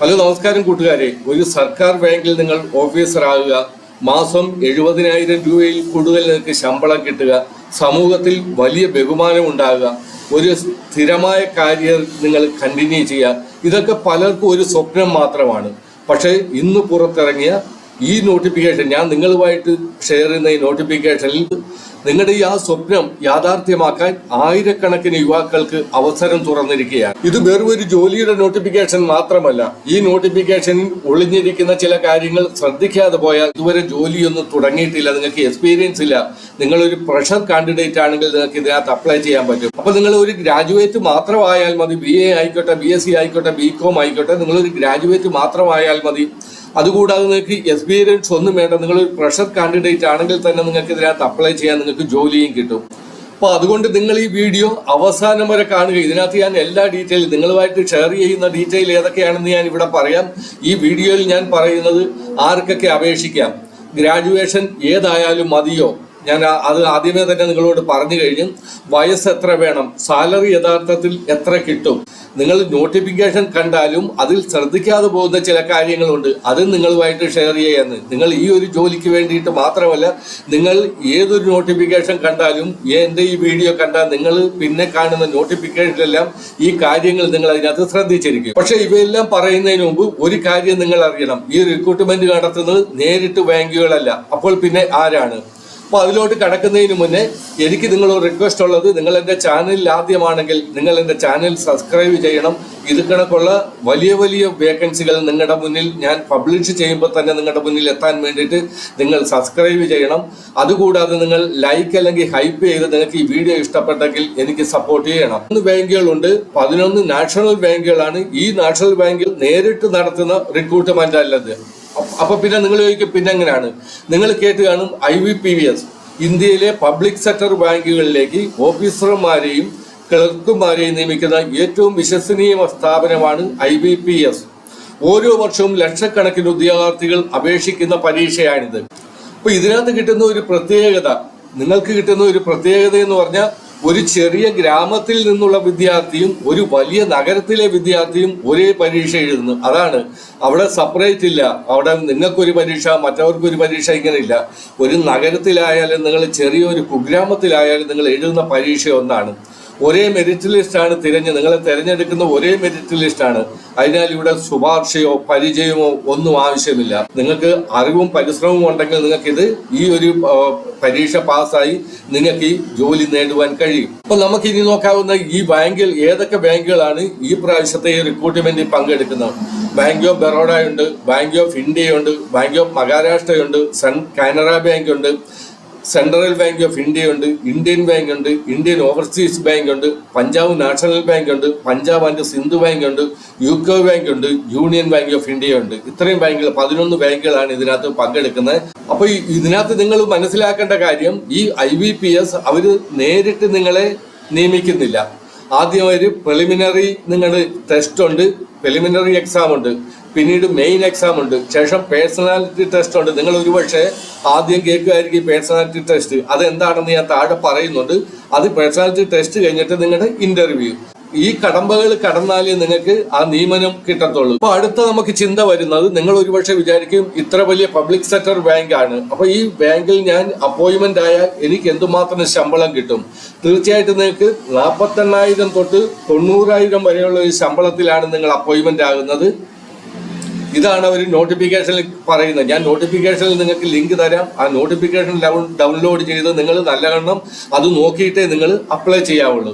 Hello നമസ്കാരം കൂട്ടുകാരെ. ഒരു സർക്കാർ ബാങ്കിൽ നിങ്ങൾ ഓഫീസറാകുക, മാസം 70,000 രൂപയിൽ കൂടുതൽ നിങ്ങൾക്ക് ശമ്പളം കിട്ടുക, സമൂഹത്തിൽ വലിയ ബഹുമാനം ഉണ്ടാകുക, ഒരു സ്ഥിരമായ കാര്യം നിങ്ങൾ കണ്ടിന്യൂ ചെയ്യുക, ഇതൊക്കെ പലർക്കും ഒരു സ്വപ്നം മാത്രമാണ്. പക്ഷേ ഇന്ന് പുറത്തിറങ്ങിയ ഈ നോട്ടിഫിക്കേഷൻ, ഞാൻ നിങ്ങളുമായിട്ട് ഷെയർ ചെയ്യുന്ന ഈ നോട്ടിഫിക്കേഷനിൽ നിങ്ങളുടെ ഈ സ്വപ്നം യാഥാർത്ഥ്യമാക്കാൻ ആയിരക്കണക്കിന് യുവാക്കൾക്ക് അവസരം തുറന്നിരിക്കുകയാണ്. ഇത് വെറും ഒരു ജോലിയുടെ നോട്ടിഫിക്കേഷൻ മാത്രമല്ല. ഈ നോട്ടിഫിക്കേഷനിൽ ഒളിഞ്ഞിരിക്കുന്ന ചില കാര്യങ്ങൾ ശ്രദ്ധിക്കാതെ പോയാൽ ഇതുവരെ ജോലിയൊന്നും തുടങ്ങിയിട്ടില്ല, നിങ്ങൾക്ക് എക്സ്പീരിയൻസ് ഇല്ല, നിങ്ങളൊരു പ്രഷർ കാൻഡിഡേറ്റ് ആണെങ്കിൽ നിങ്ങൾക്ക് ഇതിനകത്ത് അപ്ലൈ ചെയ്യാൻ പറ്റും. അപ്പോൾ നിങ്ങൾ ഒരു ഗ്രാജുവേറ്റ് മാത്രമായാൽ മതി. BA ആയിക്കോട്ടെ, BSc ആയിക്കോട്ടെ, BCom ആയിക്കോട്ടെ, നിങ്ങളൊരു ഗ്രാജുവേറ്റ് മാത്രമായാൽ മതി. അതുകൂടാതെ നിങ്ങൾക്ക് എക്സ്പീരിയൻസ് ഒന്നും വേണ്ട. നിങ്ങളൊരു പ്രഷർ കാൻഡിഡേറ്റ് ആണെങ്കിൽ തന്നെ നിങ്ങൾക്ക് ഇതിനകത്ത് അപ്ലൈ ചെയ്യാൻ നിങ്ങൾക്ക് ജോലിയും കിട്ടും. അപ്പോൾ അതുകൊണ്ട് നിങ്ങൾ ഈ വീഡിയോ അവസാനം വരെ കാണുക. ഇതിനകത്ത് ഞാൻ എല്ലാ ഡീറ്റെയിലും നിങ്ങളുമായിട്ട് ഷെയർ ചെയ്യുന്ന ഡീറ്റെയിൽ ഏതൊക്കെയാണെന്ന് ഞാൻ ഇവിടെ പറയാം. ഈ വീഡിയോയിൽ ഞാൻ പറയുന്നത് ആർക്കൊക്കെ അപേക്ഷിക്കാം, ഗ്രാജുവേഷൻ ഏതായാലും മതിയോ, ഞാൻ അത് ആദ്യമേ തന്നെ നിങ്ങളോട് പറഞ്ഞു കഴിഞ്ഞു. വയസ്സ് എത്ര വേണം, സാലറി യഥാർത്ഥത്തിൽ എത്ര കിട്ടും, നിങ്ങൾ നോട്ടിഫിക്കേഷൻ കണ്ടാലും അതിൽ ശ്രദ്ധിക്കാതെ പോകുന്ന ചില കാര്യങ്ങളുണ്ട്, അത് നിങ്ങളുമായിട്ട് ഷെയർ ചെയ്യാന്ന്. നിങ്ങൾ ഈ ഒരു ജോലിക്ക് വേണ്ടിയിട്ട് മാത്രമല്ല, നിങ്ങൾ ഏതൊരു നോട്ടിഫിക്കേഷൻ കണ്ടാലും, എൻ്റെ ഈ വീഡിയോ കണ്ടാൽ നിങ്ങൾ പിന്നെ കാണുന്ന നോട്ടിഫിക്കേഷനിലെല്ലാം ഈ കാര്യങ്ങൾ നിങ്ങൾ അതിനകത്ത് ശ്രദ്ധിച്ചിരിക്കും. പക്ഷെ ഇവയെല്ലാം പറയുന്നതിന് മുമ്പ് ഒരു കാര്യം നിങ്ങൾ അറിയണം, ഈ റിക്രൂട്ട്മെന്റ് നടത്തുന്നത് നേരിട്ട് ബാങ്കുകളല്ല. അപ്പോൾ പിന്നെ ആരാണ്? അപ്പോൾ അതിലോട്ട് കടക്കുന്നതിന് മുന്നേ എനിക്ക് നിങ്ങളോട് റിക്വസ്റ്റ് ഉള്ളത്, നിങ്ങൾ എൻ്റെ ചാനലിൽ ആദ്യമാണെങ്കിൽ നിങ്ങൾ എൻ്റെ ചാനൽ സബ്സ്ക്രൈബ് ചെയ്യണം. ഇത് കണക്കുള്ള വലിയ വലിയ വേക്കൻസികൾ നിങ്ങളുടെ മുന്നിൽ ഞാൻ പബ്ലിഷ് ചെയ്യുമ്പോൾ തന്നെ നിങ്ങളുടെ മുന്നിൽ എത്താൻ വേണ്ടിയിട്ട് നിങ്ങൾ സബ്സ്ക്രൈബ് ചെയ്യണം. അതുകൂടാതെ നിങ്ങൾ ലൈക്ക് അല്ലെങ്കിൽ ഹൈപ്പ് ചെയ്ത് നിങ്ങൾക്ക് ഈ വീഡിയോ ഇഷ്ടപ്പെട്ടെങ്കിൽ എനിക്ക് സപ്പോർട്ട് ചെയ്യണം. 11 ബാങ്കുകളുണ്ട്, 11 നാഷണൽ ബാങ്കുകളാണ്. ഈ നാഷണൽ ബാങ്കിൽ നേരിട്ട് നടത്തുന്ന റിക്രൂട്ട്മെന്റ് അല്ലത്. അപ്പൊ പിന്നെ നിങ്ങൾ ചോദിക്കും, പിന്നെ എങ്ങനെയാണ്? നിങ്ങൾ കേട്ട് കാണും IBPS, ഇന്ത്യയിലെ പബ്ലിക് സെക്ടർ ബാങ്കുകളിലേക്ക് ഓഫീസർമാരെയും ക്ലർക്കുമാരെയും നിയമിക്കുന്ന ഏറ്റവും വിശ്വസനീയ സ്ഥാപനമാണ് IBPS. ഓരോ വർഷവും ലക്ഷക്കണക്കിന് ഉദ്യോഗാർത്ഥികൾ അപേക്ഷിക്കുന്ന പരീക്ഷയാണിത്. അപ്പൊ ഇതിനകത്ത് കിട്ടുന്ന ഒരു പ്രത്യേകത, നിങ്ങൾക്ക് കിട്ടുന്ന ഒരു പ്രത്യേകത എന്ന് പറഞ്ഞാൽ, ഒരു ചെറിയ ഗ്രാമത്തിൽ നിന്നുള്ള വിദ്യാർത്ഥിയും ഒരു വലിയ നഗരത്തിലെ വിദ്യാർത്ഥിയും ഒരേ പരീക്ഷ എഴുതുന്നു. അതാണ്, അവിടെ സെപ്പറേറ്റ് ഇല്ല. അവിടെ നിങ്ങൾക്കൊരു പരീക്ഷ, മറ്റവർക്കൊരു പരീക്ഷ, ഇങ്ങനെയില്ല. ഒരു നഗരത്തിലായാലും നിങ്ങൾ ചെറിയൊരു കുഗ്രാമത്തിലായാലും നിങ്ങൾ എഴുതുന്ന പരീക്ഷ ഒന്നാണ്. ഒരേ മെറിറ്റ് ലിസ്റ്റാണ് നിങ്ങളെ തിരഞ്ഞെടുക്കുന്ന ഒരേ മെറിറ്റ് ലിസ്റ്റാണ്. അതിനാൽ ഇവിടെ ശുപാർശയോ പരിചയമോ ഒന്നും ആവശ്യമില്ല. നിങ്ങൾക്ക് അറിവും പരിശ്രമവും ഉണ്ടെങ്കിൽ നിങ്ങൾക്കിത് ഈ ഒരു പരീക്ഷ പാസ്സായി നിങ്ങൾക്ക് ഈ ജോലി നേടുവാൻ കഴിയും. അപ്പൊ നമുക്ക് ഇനി നോക്കാവുന്ന ഈ ബാങ്കിൽ ഏതൊക്കെ ബാങ്കുകളാണ് ഈ പ്രാവശ്യത്തെ ഈ റിക്രൂട്ട്മെന്റിൽ പങ്കെടുക്കുന്നത്. ബാങ്ക് ഓഫ് ബറോഡ ഉണ്ട്, ബാങ്ക് ഓഫ് ഇന്ത്യ ഉണ്ട്, ബാങ്ക് ഓഫ് മഹാരാഷ്ട്ര ഉണ്ട്, കാനറ ബാങ്ക് ഉണ്ട്, സെൻട്രൽ ബാങ്ക് ഓഫ് ഇന്ത്യ ഉണ്ട്, ഇന്ത്യൻ ബാങ്ക് ഉണ്ട്, ഇന്ത്യൻ ഓവർസീസ് ബാങ്ക് ഉണ്ട്, പഞ്ചാബ് നാഷണൽ ബാങ്ക് ഉണ്ട്, പഞ്ചാബ് ആൻഡ് സിന്ധു ബാങ്ക് ഉണ്ട്, UCO ബാങ്ക് ഉണ്ട്, യൂണിയൻ ബാങ്ക് ഓഫ് ഇന്ത്യ ഉണ്ട്. ഇത്രയും ബാങ്കുകൾ, 11 ബാങ്കുകളാണ് ഇതിനകത്ത് പങ്കെടുക്കുന്നത്. അപ്പൊ ഇതിനകത്ത് നിങ്ങൾ മനസ്സിലാക്കേണ്ട കാര്യം, ഈ IBPS അവര് നേരിട്ട് നിങ്ങളെ നിയമിക്കുന്നില്ല. ആദ്യം ഒരു പ്രിലിമിനറി നിങ്ങളുടെ ടെസ്റ്റ് ഉണ്ട്, പ്രിലിമിനറി എക്സാം ഉണ്ട്, പിന്നീട് മെയിൻ എക്സാം ഉണ്ട്, ശേഷം പേഴ്സണാലിറ്റി ടെസ്റ്റ് ഉണ്ട്. നിങ്ങൾ ഒരുപക്ഷെ ആദ്യം കേൾക്കുമായിരിക്കും പേഴ്സണാലിറ്റി ടെസ്റ്റ്. അതെന്താണെന്ന് ഞാൻ താഴെ പറയുന്നുണ്ട്. അത് പേഴ്സണാലിറ്റി ടെസ്റ്റ് കഴിഞ്ഞിട്ട് നിങ്ങളുടെ ഇന്റർവ്യൂ. ഈ കടമ്പകൾ കടന്നാലേ നിങ്ങൾക്ക് ആ നിയമനം കിട്ടത്തുള്ളൂ. അപ്പൊ അടുത്ത നമുക്ക് ചിന്ത വരുന്നത്, നിങ്ങൾ ഒരുപക്ഷെ വിചാരിക്കും ഇത്ര വലിയ പബ്ലിക് സെക്ടർ ബാങ്ക് ആണ്, അപ്പൊ ഈ ബാങ്കിൽ ഞാൻ അപ്പോയിന്റ്മെന്റ് ആയാൽ എനിക്ക് എന്തുമാത്രം ശമ്പളം കിട്ടും? തീർച്ചയായിട്ടും നിങ്ങൾക്ക് 48,000 തൊട്ട് 90,000 വരെയുള്ള ഒരു ശമ്പളത്തിലാണ് നിങ്ങൾ അപ്പോയിന്റ്മെന്റ് ആകുന്നത്. ഇതാണ് അവർ നോട്ടിഫിക്കേഷനിൽ പറയുന്നത്. ഞാൻ നോട്ടിഫിക്കേഷനിൽ നിങ്ങൾക്ക് ലിങ്ക് തരാം. ആ നോട്ടിഫിക്കേഷൻ ഡൗൺലോഡ് ചെയ്ത് നിങ്ങൾ നല്ലവണ്ണം അത് നോക്കിയിട്ടേ നിങ്ങൾ അപ്ലൈ ചെയ്യാവുള്ളൂ.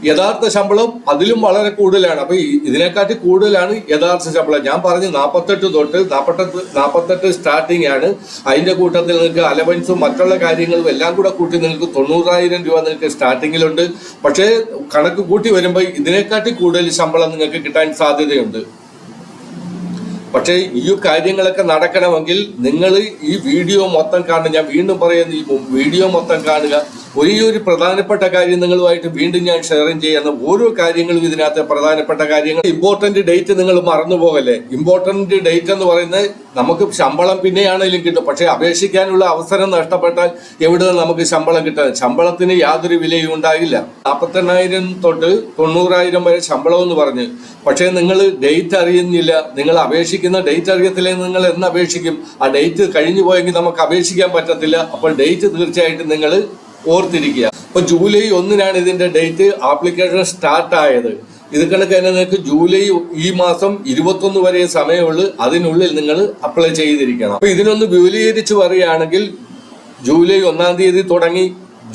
യഥാർത്ഥ ശമ്പളം അതിലും വളരെ കൂടുതലാണ്. അപ്പൊ ഇതിനെക്കാട്ടി കൂടുതലാണ് യഥാർത്ഥ ശമ്പളം. ഞാൻ പറഞ്ഞു 48 തൊട്ട് 48 സ്റ്റാർട്ടിംഗ് ആണ്. അതിന്റെ കൂട്ടത്തിൽ നിങ്ങൾക്ക് അലവൻസും മറ്റുള്ള കാര്യങ്ങളും എല്ലാം കൂടെ കൂട്ടി നിങ്ങൾക്ക് 90,000 രൂപ നിങ്ങൾക്ക് സ്റ്റാർട്ടിങ്ങിലുണ്ട്. പക്ഷേ കണക്ക് കൂട്ടി വരുമ്പോൾ ഇതിനെക്കാട്ടി കൂടുതൽ ശമ്പളം നിങ്ങൾക്ക് കിട്ടാൻ സാധ്യതയുണ്ട്. പക്ഷേ ഈ കാര്യങ്ങളൊക്കെ നടക്കണമെങ്കിൽ നിങ്ങൾ ഈ വീഡിയോ മൊത്തം കാണുക. ഞാൻ വീണ്ടും പറയുന്നു, ഈ വീഡിയോ മൊത്തം കാണുക. ഒരു പ്രധാനപ്പെട്ട കാര്യം നിങ്ങളുമായിട്ട് വീണ്ടും ഞാൻ ഷെയർ ചെയ്യുന്ന ഓരോ കാര്യങ്ങളും ഇതിനകത്ത് പ്രധാനപ്പെട്ട കാര്യങ്ങൾ. ഇമ്പോർട്ടന്റ് ഡേറ്റ് നിങ്ങൾ മറന്നു പോകല്ലേ. ഇമ്പോർട്ടന്റ് ഡേറ്റ് എന്ന് പറയുന്നത് നമുക്ക് ശമ്പളം പിന്നെയാണെങ്കിലും കിട്ടും, പക്ഷെ അപേക്ഷിക്കാനുള്ള അവസരം നഷ്ടപ്പെട്ടാൽ എവിടെ നിന്ന് നമുക്ക് ശമ്പളം കിട്ടാൻ? ശമ്പളത്തിന് യാതൊരു വിലയും ഉണ്ടാകില്ല. 48,000 തൊട്ട് 90,000 വരെ ശമ്പളം എന്ന് പറഞ്ഞ്, പക്ഷേ നിങ്ങൾ ഡേറ്റ് അറിയുന്നില്ല. നിങ്ങൾ അപേക്ഷിക്കുന്ന ഡേറ്റ് അറിയത്തില്ലെങ്കിൽ നിങ്ങൾ എന്ന് അപേക്ഷിക്കും? ആ ഡേറ്റ് കഴിഞ്ഞു പോയെങ്കിൽ നമുക്ക് അപേക്ഷിക്കാൻ പറ്റത്തില്ല. അപ്പോൾ ഡേറ്റ് തീർച്ചയായിട്ടും നിങ്ങൾ ഓർത്തിരിക്കുക. ഇപ്പൊ ജൂലൈ 1-നാണ് ഇതിന്റെ ഡേറ്റ് ആപ്ലിക്കേഷൻ സ്റ്റാർട്ട് ആയത്. ഇത് കണക്ക് തന്നെ നിങ്ങൾക്ക് ജൂലൈ ഈ മാസം 21 വരെ സമയമുള്ളൂ. അതിനുള്ളിൽ നിങ്ങൾ അപ്ലൈ ചെയ്തിരിക്കണം. അപ്പൊ ഇതിനൊന്ന് വിപുലീകരിച്ച് പറയുകയാണെങ്കിൽ ജൂലൈ 1-ാം തീയതി തുടങ്ങി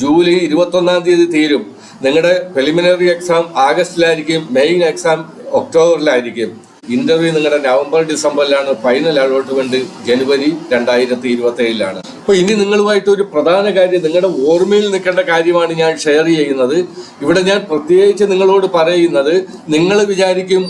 ജൂലൈ 21-ാം തീയതി തീരും. നിങ്ങളുടെ പ്രിലിമിനറി എക്സാം ആഗസ്റ്റിലായിരിക്കും, മെയിൻ എക്സാം ഒക്ടോബറിലായിരിക്കും. ഇന്റർവ്യൂ നിങ്ങളുടെ നവംബർ ഡിസംബറിലാണ്, ഫൈനൽ അലോട്ട്മെന്റ് ജനുവരി 2027-ലാണ്. അപ്പൊ ഇനി നിങ്ങളുമായിട്ട് ഒരു പ്രധാന കാര്യം, നിങ്ങളുടെ ഓർമ്മയിൽ നിൽക്കേണ്ട കാര്യമാണ് ഞാൻ ഷെയർ ചെയ്യുന്നത്. ഇവിടെ ഞാൻ പ്രത്യേകിച്ച് നിങ്ങളോട് പറയുന്നത്, നിങ്ങൾ വിചാരിക്കും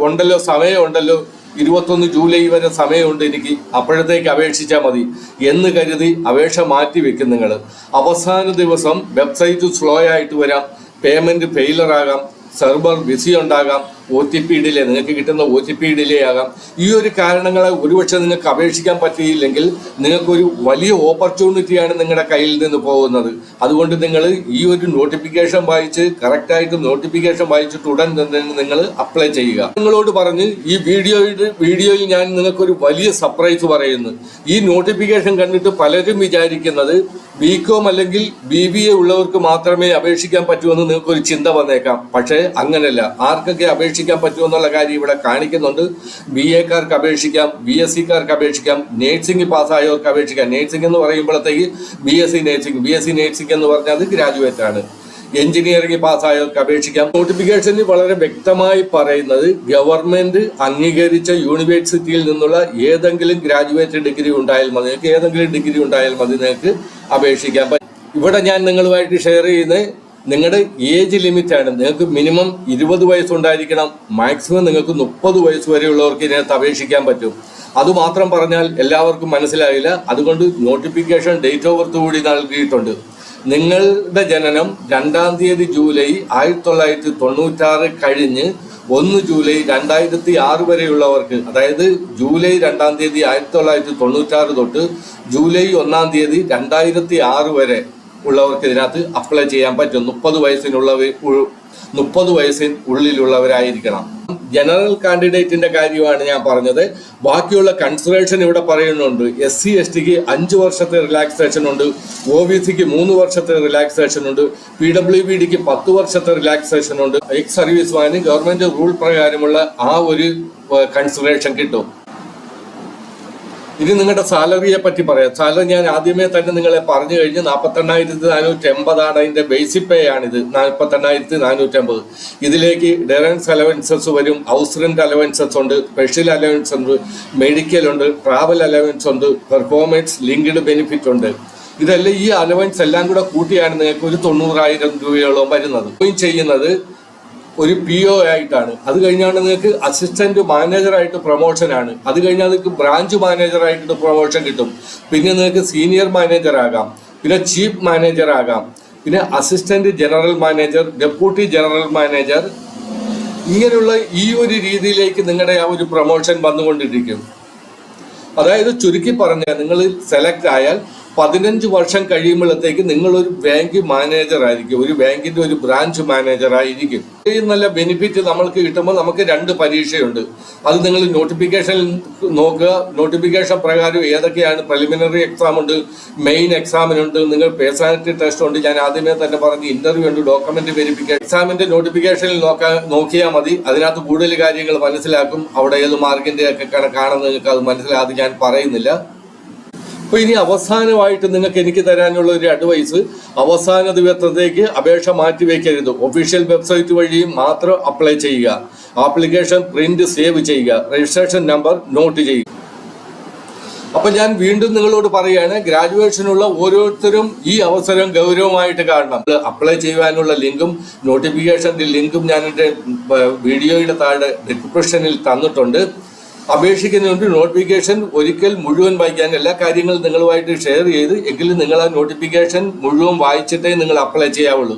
ഉണ്ടല്ലോ, സമയമുണ്ടല്ലോ, 21 ജൂലൈ വരെ സമയമുണ്ട്, എനിക്ക് അപ്പോഴത്തേക്ക് അപേക്ഷിച്ചാൽ മതി എന്ന് കരുതി അപേക്ഷ മാറ്റി വെക്കും. നിങ്ങൾ അവസാന ദിവസം വെബ്സൈറ്റ് സ്ലോ ആയിട്ട് വരാം, പേയ്മെന്റ് ഫെയിലർ ആകാം, സെർവർ ബിസി ഉണ്ടാകാം, OTP ഡിലേ, നിങ്ങൾക്ക് കിട്ടുന്ന OTP ഡിലേ ആകാം. ഈ ഒരു കാരണങ്ങളെ ഒരുപക്ഷെ നിങ്ങൾക്ക് അപേക്ഷിക്കാൻ പറ്റിയില്ലെങ്കിൽ നിങ്ങൾക്കൊരു വലിയ ഓപ്പർച്യൂണിറ്റിയാണ് നിങ്ങളുടെ കയ്യിൽ നിന്ന് പോകുന്നത്. അതുകൊണ്ട് നിങ്ങൾ ഈ ഒരു നോട്ടിഫിക്കേഷൻ വായിച്ച് കറക്റ്റായിട്ട് നോട്ടിഫിക്കേഷൻ വായിച്ചിട്ട് ഉടൻ തന്നെ നിങ്ങൾ അപ്ലൈ ചെയ്യുക. നിങ്ങളോട് പറഞ്ഞ് ഈ വീഡിയോയിൽ ഞാൻ നിങ്ങൾക്കൊരു വലിയ സർപ്രൈസ് പറയുന്നു. ഈ നോട്ടിഫിക്കേഷൻ കണ്ടിട്ട് പലരും വിചാരിക്കുന്നത് BCom അല്ലെങ്കിൽ BBA ഉള്ളവർക്ക് മാത്രമേ അപേക്ഷിക്കാൻ പറ്റുമെന്ന് നിങ്ങൾക്കൊരു ചിന്ത വന്നേക്കാം. പക്ഷേ അങ്ങനെയല്ല. ആർക്കൊക്കെ അപേക്ഷിക്കാൻ പറ്റുമെന്നുള്ള കാര്യം ഇവിടെ കാണിക്കുന്നുണ്ട്. BA-ക്കാർക്ക് അപേക്ഷിക്കാം, BSc-ക്കാർക്ക് അപേക്ഷിക്കാം, നേഴ്സിംഗ് പാസ്സായവർക്ക് അപേക്ഷിക്കാം. നേഴ്സിംഗ് എന്ന് പറയുമ്പോഴത്തേക്ക് BSc നേഴ്സിംഗ് എന്ന് പറഞ്ഞാൽ അത് ഗ്രാജുവേറ്റ് ആണ്. എഞ്ചിനീയറിംഗ് പാസ്സായവർക്ക് അപേക്ഷിക്കാം. നോട്ടിഫിക്കേഷനിൽ വളരെ വ്യക്തമായി പറയുന്നത് ഗവൺമെന്റ് അംഗീകരിച്ച യൂണിവേഴ്സിറ്റിയിൽ നിന്നുള്ള ഏതെങ്കിലും ഗ്രാജുവേറ്റ് ഡിഗ്രി ഉണ്ടായാൽ മതി, നിങ്ങൾക്ക് ഏതെങ്കിലും ഡിഗ്രി ഉണ്ടായാൽ മതി നിങ്ങൾക്ക് അപേക്ഷിക്കാൻ പറ്റും. ഇവിടെ ഞാൻ നിങ്ങളുമായിട്ട് ഷെയർ ചെയ്യുന്നത് നിങ്ങളുടെ ഏജ് ലിമിറ്റാണ്. നിങ്ങൾക്ക് മിനിമം 20 വയസ്സുണ്ടായിരിക്കണം, മാക്സിമം നിങ്ങൾക്ക് 30 വയസ്സ് വരെയുള്ളവർക്ക് ഇതിനകത്ത് അപേക്ഷിക്കാൻ പറ്റും. അതുമാത്രം പറഞ്ഞാൽ എല്ലാവർക്കും മനസ്സിലാകില്ല. അതുകൊണ്ട് നോട്ടിഫിക്കേഷൻ ഡേറ്റ് ഓഫ് ബർത്ത് കൂടി നൽകിയിട്ടുണ്ട്. നിങ്ങളുടെ ജനനം 2-ാം തീയതി ജൂലൈ 1996 കഴിഞ്ഞ് 1 ജൂലൈ 2006 വരെയുള്ളവർക്ക്, അതായത് ജൂലൈ 2-ാം തീയതി 1996 തൊട്ട് ജൂലൈ 1-ാം തീയതി 2006 വരെ ഉള്ളവർക്ക് ഇതിനകത്ത് അപ്ലൈ ചെയ്യാൻ പറ്റും. 30 വയസ്സിനുള്ളിലുള്ളവരായിരിക്കണം. ജനറൽ കാൻഡിഡേറ്റിന്റെ കാര്യമാണ് ഞാൻ പറഞ്ഞത്. ബാക്കിയുള്ള കൺസിഡറേഷൻ ഇവിടെ പറയുന്നുണ്ട്. SC STക്ക് 5 വർഷത്തെ റിലാക്സേഷൻ ഉണ്ട്, OBCക്ക് 3 വർഷത്തെ റിലാക്സേഷൻ ഉണ്ട്, PWBDക്ക് 10 വർഷത്തെ റിലാക്സേഷൻ ഉണ്ട്. എക്സ് സർവീസ്മാന് ഗവൺമെന്റ് റൂൾ പ്രകാരമുള്ള ആ ഒരു കൺസിഡറേഷൻ കിട്ടും. ഇനി നിങ്ങളുടെ സാലറിയെ പറ്റി പറയാം. സാലറി ഞാൻ ആദ്യമേ തന്നെ നിങ്ങളെ പറഞ്ഞു കഴിഞ്ഞ് 48,480 അതിന്റെ ബേസിക് പേ ആണിത്. 48,480. ഇതിലേക്ക് ഡയറക്റ്റ് അലവൻസസ് വരും, ഹൗസ് റെന്റ് അലവൻസസ് ഉണ്ട്, സ്പെഷ്യൽ അലവൻസ് ഉണ്ട്, മെഡിക്കൽ ഉണ്ട്, ട്രാവൽ അലവൻസ് ഉണ്ട്, പെർഫോമൻസ് ലിങ്ക്ഡ് ബെനിഫിറ്റ് ഉണ്ട്. ഇതെല്ലാം ഈ അലവൻസ് എല്ലാം കൂടെ കൂട്ടിയാണ് നിങ്ങൾക്ക് ഒരു 90,000 രൂപയോളം വരുന്നത്. ചെയ്യുന്നത് ഒരു PO ആയിട്ടാണ്. അത് കഴിഞ്ഞാണ് നിങ്ങൾക്ക് അസിസ്റ്റന്റ് മാനേജറായിട്ട് പ്രൊമോഷനാണ്. അത് കഴിഞ്ഞാൽ നിങ്ങൾക്ക് ബ്രാഞ്ച് മാനേജറായിട്ട് പ്രൊമോഷൻ കിട്ടും. പിന്നെ നിങ്ങൾക്ക് സീനിയർ മാനേജർ ആകാം, പിന്നെ ചീഫ് മാനേജർ ആകാം, പിന്നെ assistant general manager, deputy general manager, ഇങ്ങനെയുള്ള ഈ ഒരു രീതിയിലേക്ക് നിങ്ങളുടെ ആ ഒരു പ്രൊമോഷൻ വന്നുകൊണ്ടിരിക്കും. അതായത് ചുരുക്കി പറഞ്ഞാൽ നിങ്ങൾ സെലക്ട് ആയാൽ 15 വർഷം കഴിയുമ്പോഴത്തേക്ക് നിങ്ങളൊരു ബാങ്ക് മാനേജർ ആയിരിക്കും, ഒരു ബാങ്കിന്റെ ഒരു ബ്രാഞ്ച് മാനേജർ ആയിരിക്കും. ഈ നല്ല ബെനിഫിറ്റ് നമ്മൾക്ക് കിട്ടുമ്പോൾ നമുക്ക് 2 പരീക്ഷയുണ്ട്. അത് നിങ്ങൾ നോട്ടിഫിക്കേഷനിൽ നോക്കുക. നോട്ടിഫിക്കേഷൻ പ്രകാരം ഏതൊക്കെയാണ് പ്രിലിമിനറി എക്സാം ഉണ്ട്, മെയിൻ എക്സാമിനുണ്ട്, നിങ്ങൾ പേഴ്സണാലിറ്റി ടെസ്റ്റ് ഉണ്ട്. ഞാൻ ആദ്യമേ തന്നെ പറഞ്ഞ് ഇന്റർവ്യൂ ഉണ്ട്, ഡോക്യുമെന്റ് വെരിഫിക്കേഷൻ. എക്സാമിന്റെ നോട്ടിഫിക്കേഷനിൽ നോക്കിയാൽ മതി. അതിനകത്ത് കൂടുതൽ കാര്യങ്ങൾ മനസ്സിലാക്കും. അവിടെ ഏത് മാർക്കിന്റെ ഒക്കെ കണക്കാണെന്ന് നിങ്ങൾക്ക് അത് മനസ്സിലാകും, ഞാൻ പറയുന്നില്ല. അപ്പോൾ ഇനി അവസാനമായിട്ട് നിങ്ങൾക്ക് എനിക്ക് തരാനുള്ള ഒരു അഡ്വൈസ്, അവസാന ദിവസത്തേക്ക് അപേക്ഷ മാറ്റി വയ്ക്കരുത്. ഒഫീഷ്യൽ വെബ്സൈറ്റ് വഴിയും മാത്രം അപ്ലൈ ചെയ്യുക. ആപ്ലിക്കേഷൻ പ്രിന്റ് സേവ് ചെയ്യുക, രജിസ്ട്രേഷൻ നമ്പർ നോട്ട് ചെയ്യുക. അപ്പം ഞാൻ വീണ്ടും നിങ്ങളോട് പറയുകയാണ്, ഗ്രാജുവേഷനുള്ള ഓരോരുത്തരും ഈ അവസരം ഗൗരവമായിട്ട് കാണണം. അപ്ലൈ ചെയ്യാനുള്ള ലിങ്കും നോട്ടിഫിക്കേഷൻ്റെ ലിങ്കും ഞാൻ എൻ്റെ വീഡിയോയുടെ താഴെ ഡിസ്ക്രിപ്ഷനിൽ തന്നിട്ടുണ്ട്. അപേക്ഷിക്കുന്നതിന് നോട്ടിഫിക്കേഷൻ ഒരിക്കൽ മുഴുവൻ വായിക്കാൻ എല്ലാ കാര്യങ്ങളും നിങ്ങളുമായിട്ട് ഷെയർ ചെയ്ത് എങ്കിലും നിങ്ങൾ ആ നോട്ടിഫിക്കേഷൻ മുഴുവൻ വായിച്ചിട്ടേ നിങ്ങൾ അപ്ലൈ ചെയ്യാവുള്ളൂ.